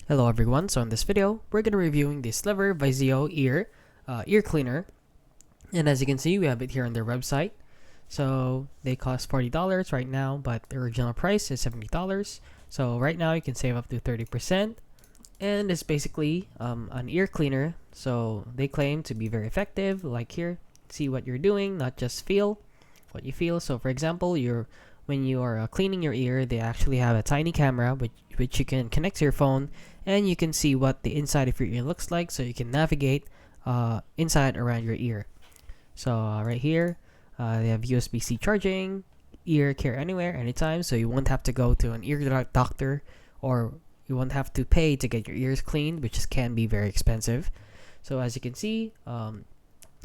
Hello everyone, so in this video, we're going to be reviewing the Slivor VisioEar ear cleaner. And as you can see, we have it here on their website. So they cost $40 right now, but the original price is $70. So right now you can save up to 30%. And it's basically an ear cleaner. So they claim to be very effective, like here, see what you're doing, not just feel what you feel. So for example, when you are cleaning your ear, they actually have a tiny camera which you can connect to your phone, and you can see what the inside of your ear looks like, so you can navigate inside around your ear. So right here, they have USB-C charging, ear care anywhere, anytime, so you won't have to go to an ear doctor, or you won't have to pay to get your ears cleaned, can be very expensive. So as you can see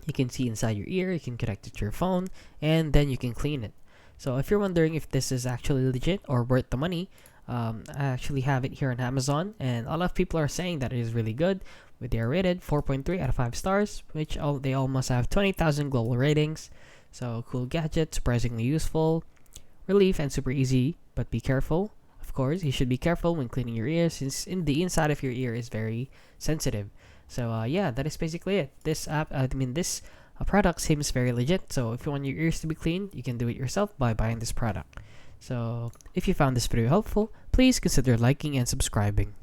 inside your ear, you can connect it to your phone, and then you can clean it. So if you're wondering if this is actually legit or worth the money, I actually have it here on Amazon, and a lot of people are saying that it is really good. They are rated 4.3 out of 5 stars, which they almost have 20,000 global ratings. So cool gadget, surprisingly useful, relief, and super easy. But be careful. Of course, you should be careful when cleaning your ears, since the inside of your ear is very sensitive. So yeah, that is basically it. This product seems very legit. So if you want your ears to be cleaned, you can do it yourself by buying this product. So if you found this video helpful, please consider liking and subscribing.